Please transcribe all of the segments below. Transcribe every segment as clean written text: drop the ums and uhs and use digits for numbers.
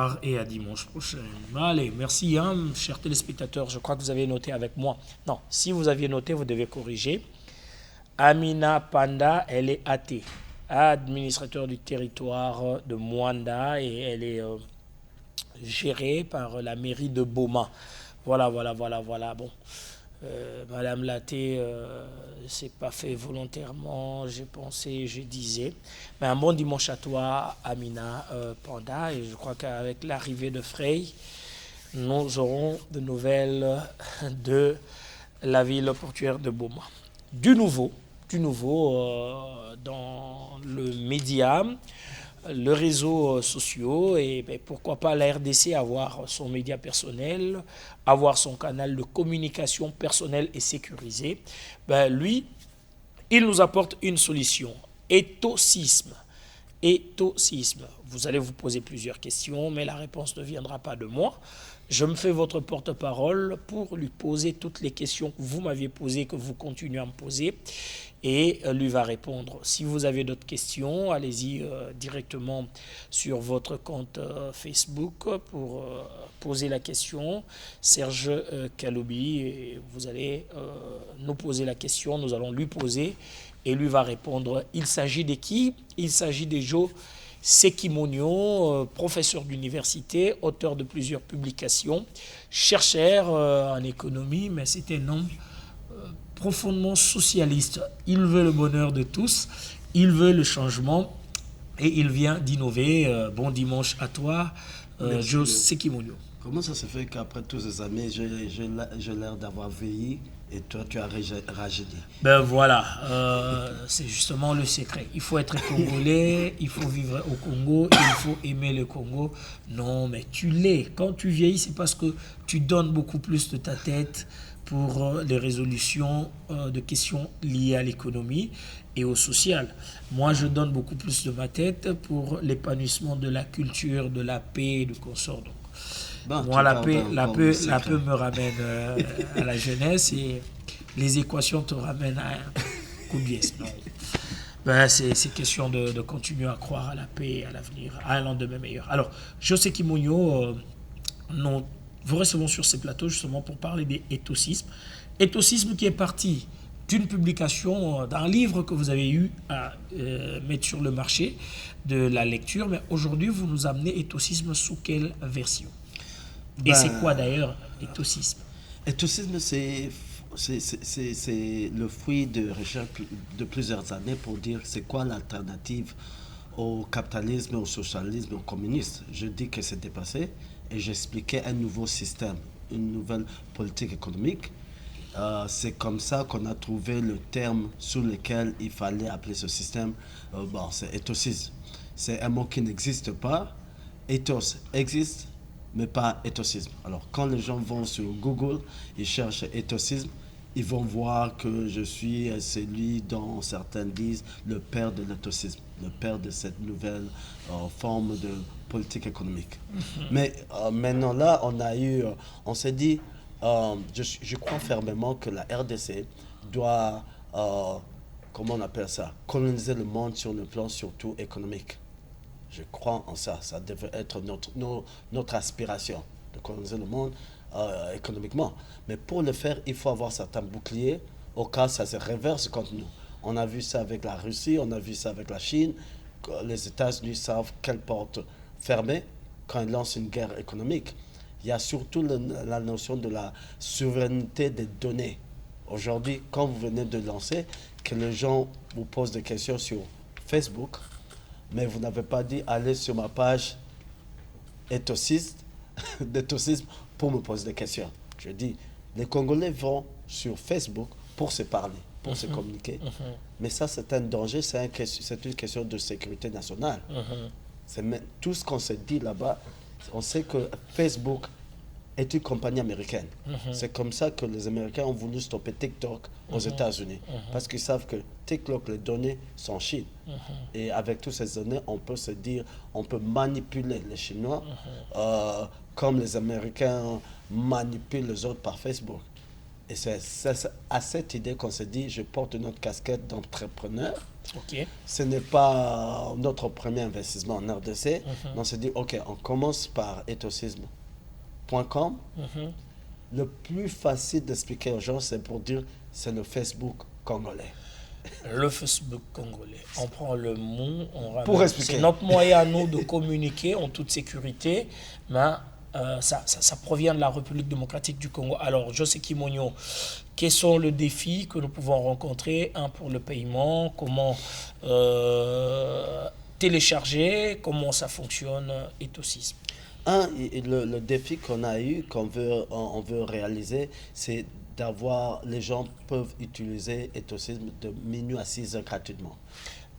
revoir et à dimanche prochain. Allez, merci, hein, chers téléspectateurs. Je crois que vous avez noté avec moi. Non, si vous aviez noté, vous devez corriger. Amina Panda, elle est athée, administrateur du territoire de Mwanda et elle est gérée par la mairie de Boma. Voilà. Bon, Madame Laté, c'est pas fait volontairement, j'ai pensé, je disais. Mais un bon dimanche à toi, Amina Panda. Et je crois qu'avec l'arrivée de Frey, nous aurons de nouvelles de la ville portuaire de Boma. Du nouveau dans le média, le réseau sociaux et pourquoi pas la RDC avoir son média personnel, avoir son canal de communication personnel et sécurisé. Lui, il nous apporte une solution. Éthosisme. Vous allez vous poser plusieurs questions, mais la réponse ne viendra pas de moi. Je me fais votre porte-parole pour lui poser toutes les questions que vous m'aviez posées, que vous continuez à me poser, et lui va répondre. Si vous avez d'autres questions, allez-y directement sur votre compte Facebook pour poser la question. Serge Kaloubi, et vous allez nous poser la question, nous allons lui poser, et lui va répondre. Il s'agit de qui? Il s'agit de Joe Sekimonio, professeur d'université, auteur de plusieurs publications, chercheur en économie, mais c'est un homme profondément socialiste. Il veut le bonheur de tous, il veut le changement et il vient d'innover. Bon dimanche à toi, Joe Sekimonio. Comment ça se fait qu'après toutes ces années, j'ai l'air d'avoir vieilli et toi, tu as rajeuni? Ben voilà, c'est justement le secret. Il faut être congolais, il faut vivre au Congo, il faut aimer le Congo. Non, mais tu l'es. Quand tu vieillis, c'est parce que tu donnes beaucoup plus de ta tête pour les résolutions de questions liées à l'économie et au social. Moi, je donne beaucoup plus de ma tête pour l'épanouissement de la culture, de la paix et du consort. Donc, bon, moi, la paix me ramène à la jeunesse et les équations te ramènent à un coup de pièce. C'est question de continuer à croire à la paix, à l'avenir, à un lendemain meilleur. Alors, José Kimonio, nous vous recevons sur ces plateaux justement pour parler des éthosismes. Éthosisme qui est parti d'une publication, d'un livre que vous avez eu à mettre sur le marché de la lecture, mais aujourd'hui, vous nous amenez éthosisme sous quelle version? Et c'est quoi d'ailleurs éthosisme? Éthosisme, c'est le fruit de recherche de plusieurs années pour dire c'est quoi l'alternative au capitalisme, au socialisme, au communisme. Je dis que c'est dépassé et j'expliquais un nouveau système, une nouvelle politique économique. C'est comme ça qu'on a trouvé le terme sous lequel il fallait appeler ce système. C'est éthosisme. C'est un mot qui n'existe pas. Ethos existe, mais pas éthosisme. Alors, quand les gens vont sur Google, ils cherchent éthosisme, ils vont voir que je suis celui dont certains disent le père de l'éthosisme, le père de cette nouvelle forme de politique économique. Mais maintenant là, on s'est dit, je crois fermement que la RDC doit, comment on appelle ça, coloniser le monde sur le plan surtout économique. Je crois en ça. Ça devrait être notre aspiration de coloniser le monde économiquement. Mais pour le faire, il faut avoir certains boucliers au cas où ça se reverse contre nous. On a vu ça avec la Russie, on a vu ça avec la Chine. Les États-Unis savent quelle porte fermer quand ils lancent une guerre économique. Il y a surtout la notion de la souveraineté des données. Aujourd'hui, quand vous venez de lancer, que les gens vous posent des questions sur Facebook, mais vous n'avez pas dit allez sur ma page d'éthosisme pour me poser des questions. Je dis, les Congolais vont sur Facebook pour se parler, pour se communiquer. Mais ça, c'est un danger, c'est une question de sécurité nationale. Tout ce qu'on se dit là-bas, on sait que Facebook est une compagnie américaine. C'est comme ça que les Américains ont voulu stopper TikTok aux États-Unis. Parce qu'ils savent que TikTok, les données sont en Chine. Et avec toutes ces données, on peut se dire, on peut manipuler les Chinois comme les Américains manipulent les autres par Facebook. Et c'est à cette idée qu'on s'est dit, je porte notre casquette d'entrepreneur. Ok. Ce n'est pas notre premier investissement en RDC. On s'est dit, ok, on commence par ethosisme.com. Le plus facile d'expliquer aux gens, c'est pour dire, c'est le Facebook congolais. Le Facebook congolais. On prend le mot, on ramène. Pour expliquer. C'est notre moyen à nous de communiquer en toute sécurité, mais ça provient de la République démocratique du Congo. Alors, José Kimonyo, quels sont les défis que nous pouvons rencontrer? Un, pour le paiement, comment télécharger, comment ça fonctionne, Ethosisme. Le défi qu'on a eu, on veut réaliser, c'est d'avoir, les gens peuvent utiliser Ethosisme de minuit à 6 heures gratuitement.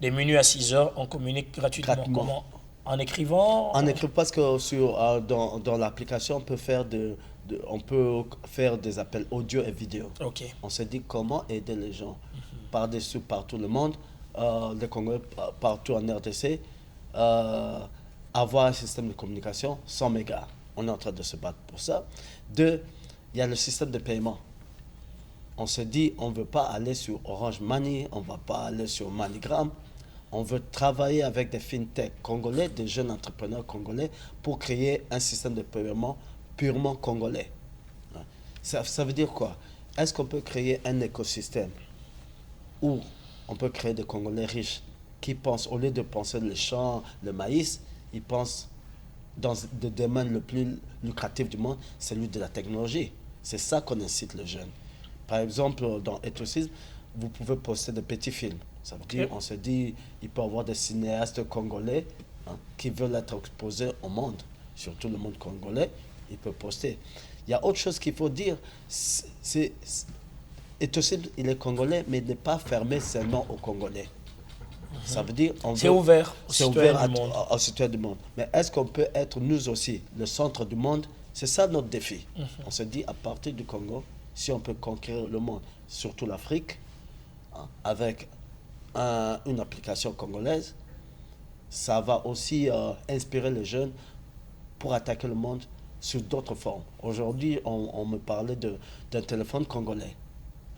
De minuit à 6 heures, on communique gratuitement. Comment? En écrivant? En écrivant, parce que dans l'application, on peut faire des appels audio et vidéo. Okay. On s'est dit comment aider les gens par-dessus, partout le monde, les Congolais partout en RDC, avoir un système de communication 100 mégas. On est en train de se battre pour ça. Deux, il y a le système de paiement. On se dit, on ne veut pas aller sur Orange Money, on ne va pas aller sur MoneyGram. On veut travailler avec des fintechs congolais, des jeunes entrepreneurs congolais, pour créer un système de paiement purement congolais. Ça veut dire quoi? Est-ce qu'on peut créer un écosystème où on peut créer des Congolais riches qui pensent, au lieu de penser le champ, le maïs, ils pensent dans le domaine le plus lucratif du monde, celui de la technologie. C'est ça qu'on incite les jeunes. Par exemple, dans Ethosisme, vous pouvez poster des petits films. Ça veut dire, on se dit, il peut y avoir des cinéastes congolais qui veulent être exposés au monde, surtout le monde congolais, ils peuvent poster. Il y a autre chose qu'il faut dire, Ethosisme, il est congolais, mais il n'est pas fermé seulement aux Congolais. Ça veut dire, c'est ouvert aux citoyens du monde. Mais est-ce qu'on peut être, nous aussi, le centre du monde? C'est ça notre défi. On se dit, à partir du Congo, si on peut conquérir le monde, surtout l'Afrique, avec une application congolaise, ça va aussi inspirer les jeunes pour attaquer le monde sous d'autres formes. Aujourd'hui, on me parlait d'un téléphone congolais.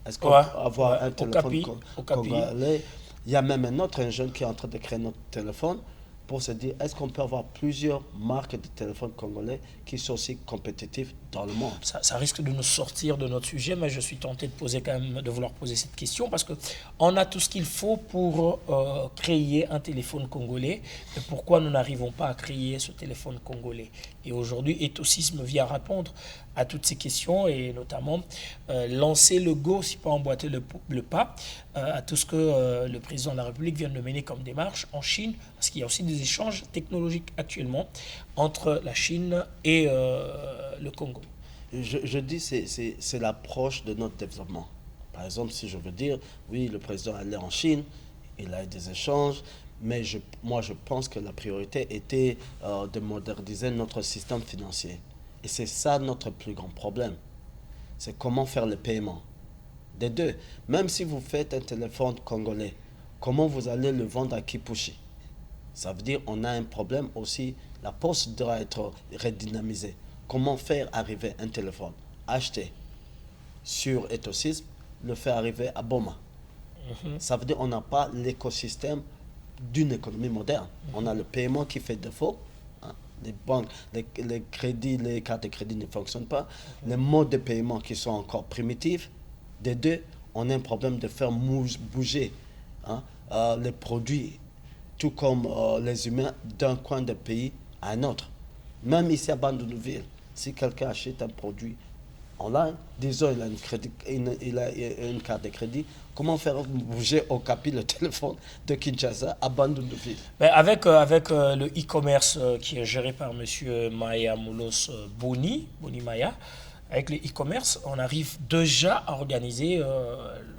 Est-ce qu'on peut avoir un téléphone congolais? Il y a même un autre jeune qui est en train de créer notre téléphone pour se dire, est-ce qu'on peut avoir plusieurs marques de téléphones congolais qui sont aussi compétitifs dans le monde? Ça risque de nous sortir de notre sujet, mais je suis tenté de vouloir poser cette question parce qu'on a tout ce qu'il faut pour créer un téléphone congolais. Mais pourquoi nous n'arrivons pas à créer ce téléphone congolais? Et aujourd'hui, Ethosisme vient répondre à toutes ces questions et notamment lancer le go, si pas emboîter le pas, à tout ce que le président de la République vient de mener comme démarche en Chine, parce qu'il y a aussi des échanges technologiques actuellement entre la Chine et le Congo. Je dis c'est l'approche de notre développement. Par exemple, si je veux dire, oui, le président allait en Chine, il a eu des échanges, mais moi je pense que la priorité était de moderniser notre système financier. Et c'est ça notre plus grand problème. C'est comment faire le paiement. Des deux. Même si vous faites un téléphone congolais, comment vous allez le vendre à Kipushi? Ça veut dire qu'on a un problème aussi. La poste doit être redynamisée. Comment faire arriver un téléphone acheté sur Ethosisme, le faire arriver à Boma? Ça veut dire qu'on n'a pas l'écosystème d'une économie moderne. On a le paiement qui fait défaut. Les banques, les crédits, les cartes de crédit ne fonctionnent pas. Les modes de paiement qui sont encore primitifs. Des deux, on a un problème de faire bouger les produits, tout comme les humains, d'un coin de pays à un autre. Même ici à Bandunuville, si quelqu'un achète un produit online, disons il a une carte de crédit, comment faire bouger au Capi le téléphone de Kinshasa à Bandunuville? Avec le e-commerce qui est géré par M. Maya Moulos Boni Maya, avec le e-commerce, on arrive déjà à organiser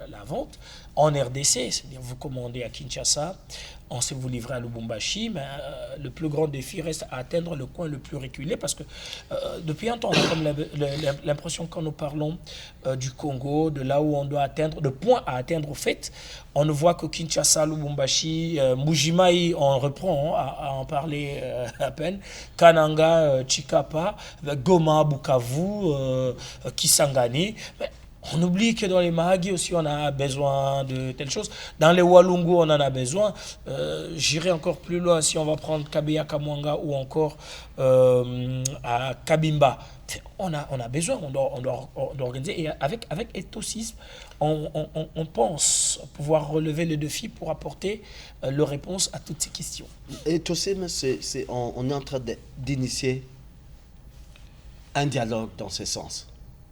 la vente en RDC, c'est-à-dire vous commandez à Kinshasa, on sait vous livrer à Lubumbashi, mais le plus grand défi reste à atteindre le coin le plus reculé parce que depuis un temps, on a comme l'impression quand nous parlons du Congo, de là où on doit atteindre, de point à atteindre au fait, on ne voit que Kinshasa, Lubumbashi, Mujimai, on reprend à en parler à peine, Kananga, Chikapa, Goma, Bukavu, Kisangani. Mais On oublie que dans les Mahagi aussi, on a besoin de telle chose. Dans les Walungu, on en a besoin. J'irai encore plus loin si on va prendre Kabeya Kamwanga ou encore à Kabimba. On a besoin, on doit organiser. Et avec éthosisme, on pense pouvoir relever le défi pour apporter les réponses à toutes ces questions. Éthosisme, on est en train d'initier un dialogue dans ce sens.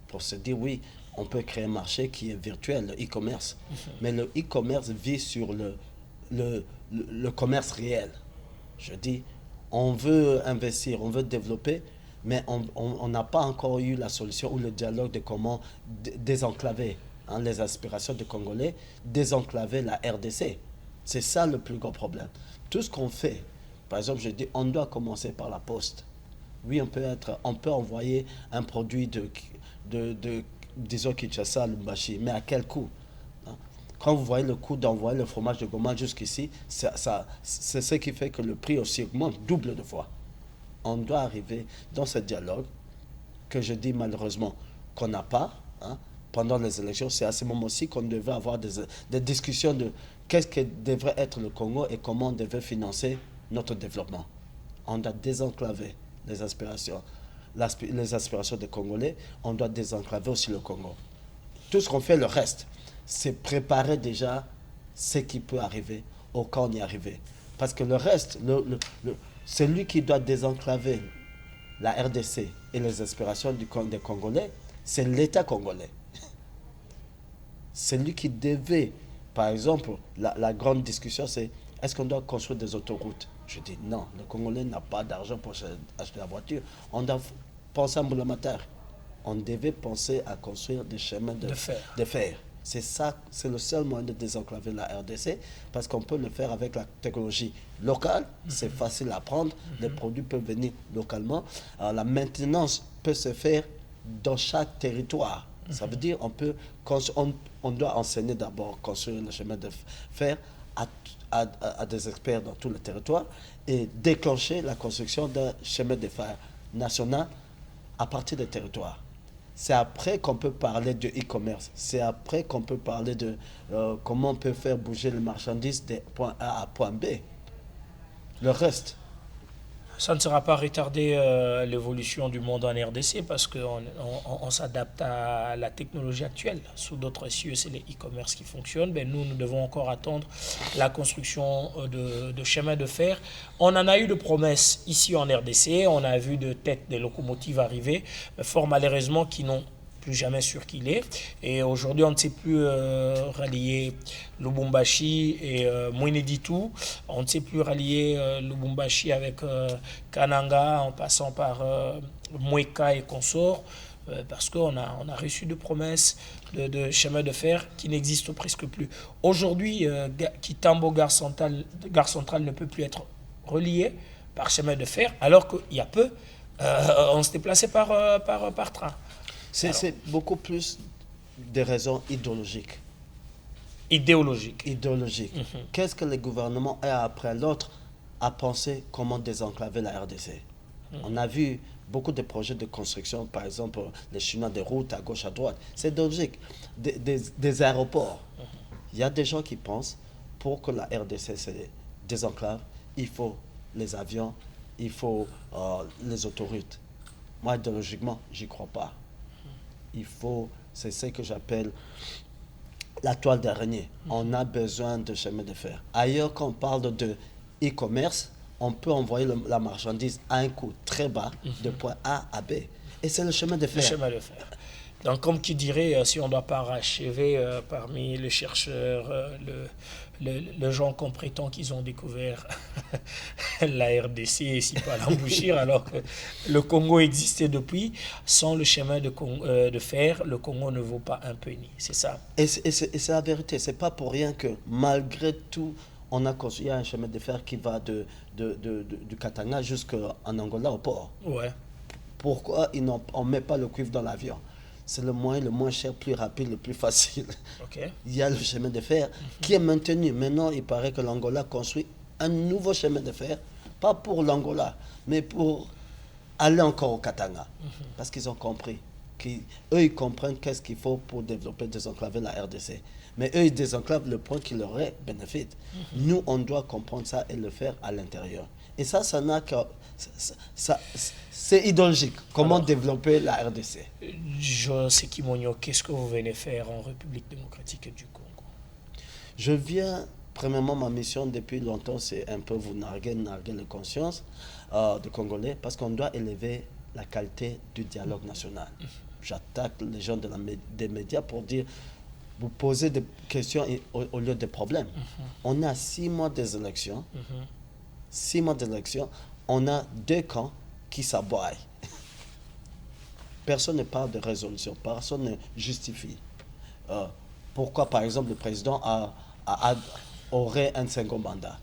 Pour se dire, oui, on peut créer un marché qui est virtuel, le e-commerce. Mais le e-commerce vit sur le commerce réel. Je dis, on veut investir, on veut développer, mais on n'a pas encore eu la solution ou le dialogue de comment désenclaver les aspirations des Congolais, désenclaver la RDC. C'est ça le plus gros problème. Tout ce qu'on fait, par exemple, je dis, on doit commencer par la poste. Oui, on peut envoyer un produit disons Kinshasa à Lubumbashi, mais à quel coût? Quand vous voyez le coût d'envoyer le fromage de Goma jusqu'ici, c'est ce qui fait que le prix aussi augmente double de fois. On doit arriver dans ce dialogue que je dis malheureusement qu'on n'a pas pendant les élections. C'est à ce moment-ci qu'on devait avoir des discussions de qu'est-ce que devrait être le Congo et comment on devait financer notre développement. On doit désenclaver les aspirations des Congolais, on doit désenclaver aussi le Congo. Tout ce qu'on fait, le reste, c'est préparer déjà ce qui peut arriver au cas où on y arrive. Parce que le reste, celui qui doit désenclaver la RDC et les aspirations des Congolais, c'est l'État congolais. C'est lui qui devait, par exemple, la grande discussion, c'est est-ce qu'on doit construire des autoroutes? Je dis non, le Congolais n'a pas d'argent pour acheter la voiture. On doit penser à Mboulamataire. On devait penser à construire des chemins de fer. C'est ça, c'est le seul moyen de désenclaver la RDC parce qu'on peut le faire avec la technologie locale. C'est facile à prendre. Les produits peuvent venir localement. Alors, la maintenance peut se faire dans chaque territoire. Ça veut dire on doit enseigner d'abord construire le chemin de fer à des experts dans tout le territoire et déclencher la construction d'un chemin de fer national à partir des territoires. C'est après qu'on peut parler de e-commerce. C'est après qu'on peut parler de comment on peut faire bouger les marchandises de point A à point B. Le reste. Ça ne sera pas retarder l'évolution du monde en RDC parce qu'on s'adapte à la technologie actuelle. Sous d'autres cieux, c'est les e-commerce qui fonctionnent. Mais nous devons encore attendre la construction de chemins de fer. On en a eu de promesses ici en RDC. On a vu de têtes de locomotives arriver, fort malheureusement qui n'ont plus jamais circulé. Et aujourd'hui, on ne sait plus rallier Lubumbashi et Mweneditu. On ne sait plus rallier Lubumbashi avec Kananga en passant par Mweka et consorts. Parce qu'on a reçu de promesses de chemin de fer qui n'existent presque plus. Aujourd'hui, Kitambo Gare Centrale ne peut plus être relié par chemin de fer, alors qu'il y a peu, on se déplaçait par train. C'est beaucoup plus des raisons idéologiques. Idéologiques. Qu'est-ce que le gouvernement a après l'autre à penser comment désenclaver la RDC? On a vu beaucoup de projets de construction, par exemple les chemins de route à gauche, à droite. C'est idéologique. Des aéroports. Il y a des gens qui pensent pour que la RDC se désenclave, il faut les avions, il faut les autoroutes. Moi, idéologiquement, j'y crois pas. C'est ce que j'appelle la toile d'araignée. On a besoin de chemin de fer. Ailleurs, quand on parle de e-commerce, on peut envoyer la marchandise à un coût très bas de point A à B. Et c'est le chemin de fer. Le chemin de fer. Donc, comme qui dirait, si on ne doit pas rachever parmi les chercheurs, les gens qu'on prétend qu'ils ont découvert la RDC et si pas l'embouchure, alors que le Congo existait depuis, sans le chemin de fer, le Congo ne vaut pas un penny. C'est ça. Et c'est la vérité. C'est pas pour rien que malgré tout, on a construit un chemin de fer qui va du Katanga jusqu'en Angola au port. Ouais. Pourquoi on ne met pas le cuivre dans l'avion? C'est le moyen le moins cher, plus rapide, le plus facile. Okay. Il y a le chemin de fer qui est maintenu. Maintenant, il paraît que l'Angola construit un nouveau chemin de fer, pas pour l'Angola, mais pour aller encore au Katanga. Parce qu'ils ont compris Eux, ils comprennent qu'est-ce qu'il faut pour développer, désenclaver la RDC. Mais eux, ils désenclavent le point qui leur est bénéfique. Nous, on doit comprendre ça et le faire à l'intérieur. Et ça n'a que... c'est idéologique. Comment développer la RDC? José Kimonyo, qu'est-ce que vous venez faire en République démocratique du Congo? Je viens, premièrement, ma mission depuis longtemps, c'est un peu vous narguer les consciences des Congolais, parce qu'on doit élever la qualité du dialogue national. J'attaque les gens des médias pour dire, vous posez des questions au lieu des problèmes. On a 6 mois des élections. 6 mois d'élections, on a 2 camps qui s'aboient. Personne ne parle de résolution, personne ne justifie. Pourquoi, par exemple, le président aurait un second mandat.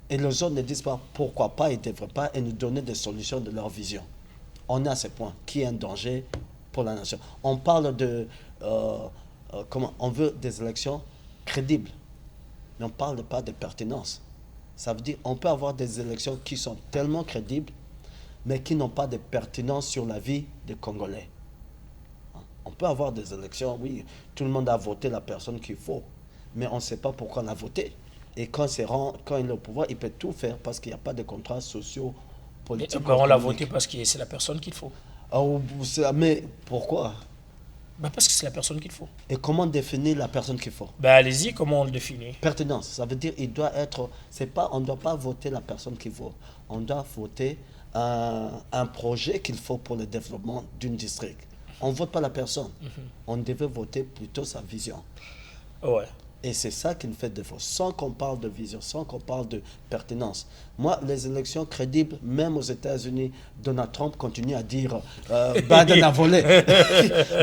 Et les autres ne disent pas pourquoi pas, ils ne devraient pas, et nous donner des solutions de leur vision. On a ces points qui est un danger pour la nation. On parle de... on veut des élections crédibles, mais on ne parle pas de pertinence. Ça veut dire qu'on peut avoir des élections qui sont tellement crédibles, mais qui n'ont pas de pertinence sur la vie des Congolais. On peut avoir des élections, oui, tout le monde a voté la personne qu'il faut, mais on ne sait pas pourquoi on a voté. Et quand il est au pouvoir, il peut tout faire parce qu'il n'y a pas de contrats sociaux, politiques. On l'a voté parce que c'est la personne qu'il faut. Mais pourquoi? Parce que c'est la personne qu'il faut. Et comment définir la personne qu'il faut? Allez-y, comment on le définit? Pertinence, ça veut dire il doit être... on ne doit pas voter la personne qu'il faut. On doit voter un projet qu'il faut pour le développement d'une district. On ne vote pas la personne. On devait voter plutôt sa vision. Ouais. Et c'est ça qui nous fait défaut, sans qu'on parle de vision, sans qu'on parle de pertinence. Moi, les élections crédibles, même aux États-Unis, Donald Trump continue à dire Biden a volé.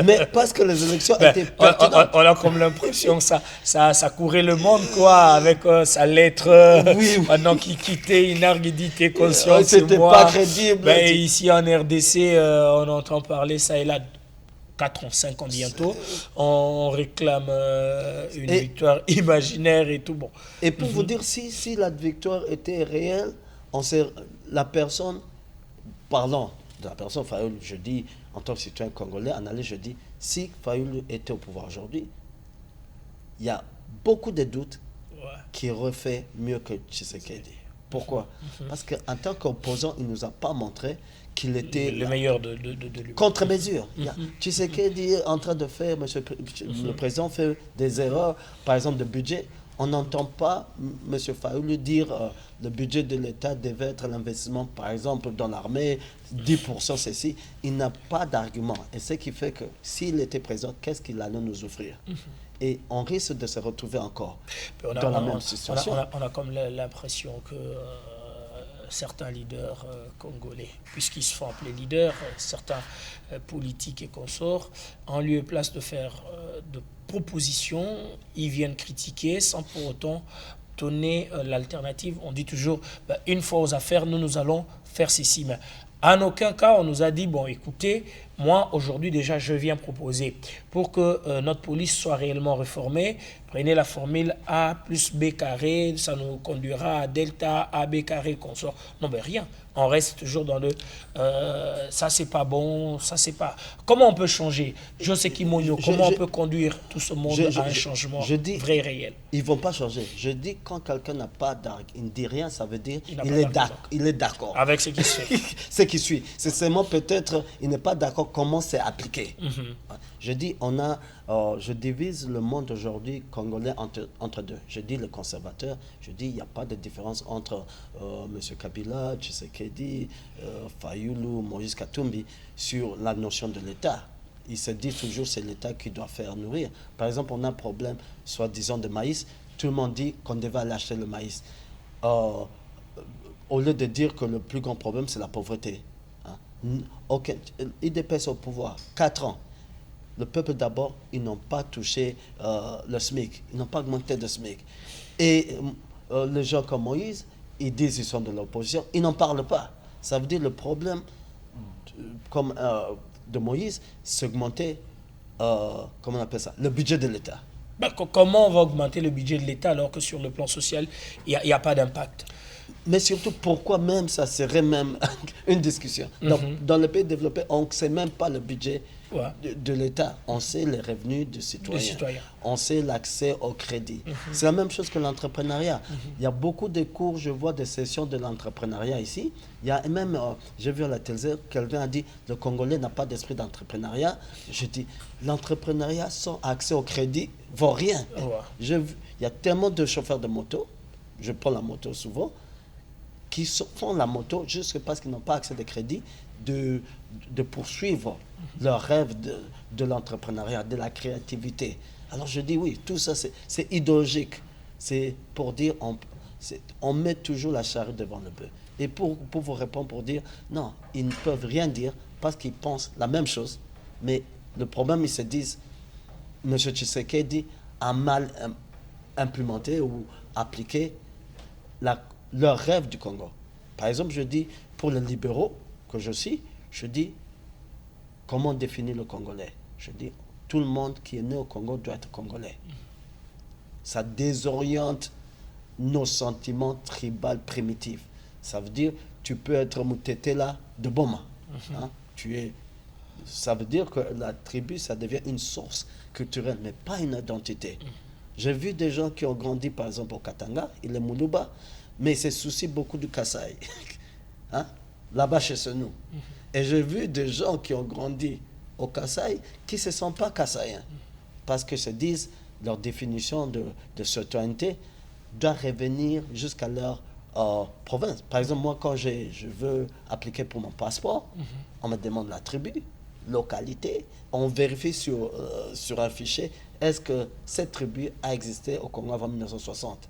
Mais parce que les élections étaient pertinentes. On a comme l'impression que ça courait le monde, quoi, avec sa lettre, maintenant qu'il quittait une arguidité consciente. C'était pas crédible. Ici en RDC, on entend parler ça et là. 4 ans, 5 ans bientôt, on réclame une victoire imaginaire et tout. Bon. Et pour vous dire, si la victoire était réelle, la personne, parlant de la personne Fayoulou, je dis, en tant que citoyen congolais, analyse, je dis, si Fayoulou était au pouvoir aujourd'hui, il y a beaucoup de doutes qu'il aurait fait mieux que Tshisekedi. Pourquoi? Parce qu'en tant qu'opposant, il ne nous a pas montré qu'il était le meilleur de lui. Contre-mesure. Tshisekedi est en train de faire, le président fait des erreurs, par exemple de budget. On n'entend pas M. Fayoulou dire le budget de l'État devait être l'investissement, par exemple, dans l'armée, 10% ceci. Il n'a pas d'argument. Et ce qui fait que s'il était président, qu'est-ce qu'il allait nous offrir? Et on risque de se retrouver encore dans la même situation. On a comme l'impression que certains leaders congolais, puisqu'ils se font appeler leaders, certains politiques et consorts, en lieu et place de faire de propositions, ils viennent critiquer sans pour autant donner l'alternative. On dit toujours, une fois aux affaires, nous allons faire ceci. Mais en aucun cas, on nous a dit, bon, écoutez, moi, aujourd'hui, déjà, je viens proposer pour que notre police soit réellement réformée. Prenez la formule A plus B carré, ça nous conduira à delta AB carré consort. Non, mais rien. On reste toujours dans le ça, c'est pas bon, ça, c'est pas... Comment on peut changer? José Kimonyo, comment on peut conduire tout ce monde à un changement vrai et réel? Ils ne vont pas changer. Je dis, quand quelqu'un n'a pas d'argument, il ne dit rien, ça veut dire il est d'accord. Avec ce qui se fait. Ce qui suit. C'est seulement peut-être, il n'est pas d'accord comment c'est appliqué. Je dis, je divise le monde aujourd'hui congolais entre deux. Je dis les conservateurs, je dis il n'y a pas de différence entre M. Kabila, Tshisekedi, Fayoulou, Moïse Katumbi sur la notion de l'État. Ils se disent toujours c'est l'État qui doit faire nourrir. Par exemple, on a un problème, soi-disant, de maïs. Tout le monde dit qu'on devait aller acheter le maïs. Au lieu de dire que le plus grand problème, c'est la pauvreté. IDPS au pouvoir, 4 ans. Le peuple d'abord, ils n'ont pas touché le SMIC. Ils n'ont pas augmenté le SMIC. Et les gens comme Moïse, ils disent qu'ils sont de l'opposition. Ils n'en parlent pas. Ça veut dire le problème de Moïse, c'est augmenter, comment on appelle ça, le budget de l'État. Comment on va augmenter le budget de l'État alors que sur le plan social, il n'y a pas d'impact? Mais surtout, pourquoi même ça serait même une discussion? Donc, dans les pays développés, on ne sait même pas le budget Ouais. de l'État. On sait les revenus des citoyens. On sait l'accès au crédit. C'est la même chose que l'entrepreneuriat. Il y a beaucoup de cours, je vois des sessions de l'entrepreneuriat ici. Il y a même, j'ai vu à la télé, quelqu'un a dit, le Congolais n'a pas d'esprit d'entrepreneuriat. Je dis, l'entrepreneuriat sans accès au crédit vaut rien. Ouais. Il y a tellement de chauffeurs de moto, je prends la moto souvent, qui font la moto juste parce qu'ils n'ont pas accès de crédit, de poursuivre leur rêve de l'entrepreneuriat, de la créativité. Alors je dis oui, tout ça c'est idéologique. C'est pour dire, on met toujours la charrue devant le bœuf. Et pour vous répondre, pour dire, non, ils ne peuvent rien dire parce qu'ils pensent la même chose. Mais le problème, ils se disent, M. Tshisekedi a mal implémenté ou appliqué leur rêve du Congo. Par exemple, je dis, pour les libéraux que je suis, je dis, comment définir le Congolais? Je dis, tout le monde qui est né au Congo doit être Congolais. Ça désoriente nos sentiments tribaux primitifs. Ça veut dire, tu peux être Mutetela de Boma. Hein? Ça veut dire que la tribu, ça devient une source culturelle, mais pas une identité. J'ai vu des gens qui ont grandi, par exemple, au Katanga, il est Moulouba, mais ils se soucient beaucoup du Kasaï. Hein? Là-bas, chez nous. Et j'ai vu des gens qui ont grandi au Kasaï qui ne se sentent pas Kasaïens. Parce que se disent, leur définition de citoyenneté doit revenir jusqu'à leur province. Par exemple, moi, quand je veux appliquer pour mon passeport, on me demande la tribu, localité. On vérifie sur un fichier, est-ce que cette tribu a existé au Congo avant 1960?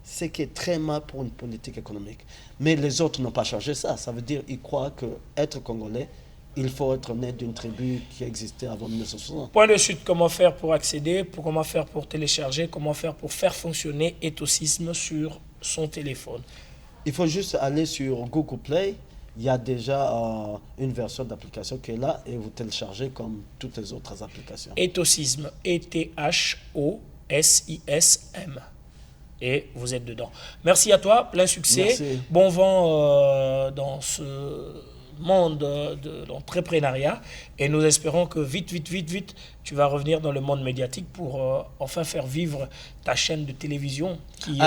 Ce qui est très mal pour une politique économique. Mais les autres n'ont pas changé ça. Ça veut dire qu'ils croient qu'être Congolais, il faut être né d'une tribu qui existait avant 1960. Point de chute, comment faire pour accéder, comment faire pour télécharger, comment faire pour faire fonctionner Ethosysme sur son téléphone? Il faut juste aller sur Google Play. Il y a déjà une version d'application qui est là et vous téléchargez comme toutes les autres applications. Ethosysme, Ethosysm. Et vous êtes dedans. Merci à toi, plein succès. Merci. Bon vent dans ce monde de l'entrepreneuriat. Et nous espérons que vite, tu vas revenir dans le monde médiatique pour enfin faire vivre ta chaîne de télévision qui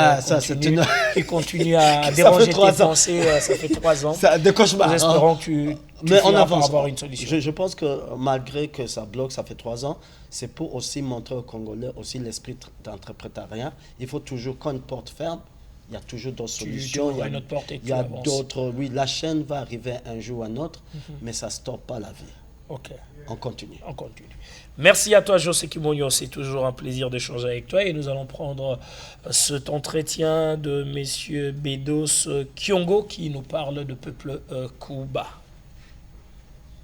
continue à déranger tes pensées. Ça fait 3 ans. C'est des cauchemars. Nous espérons que tu finiras par avoir une solution. Je pense que malgré que ça bloque, ça fait 3 ans, c'est pour aussi montrer aux Congolais aussi l'esprit d'entrepreneuriat. Il faut toujours, quand une porte ferme, il y a toujours d'autres solutions. Il y a d'autres. Oui, la chaîne va arriver un jour ou un autre, mais ça ne stoppe pas la vie. Ok. On continue. Merci à toi, José Kimonyo. C'est toujours un plaisir d'échanger avec toi. Et nous allons prendre cet entretien de messieurs Bedos Kiongo qui nous parle de peuple Kuba.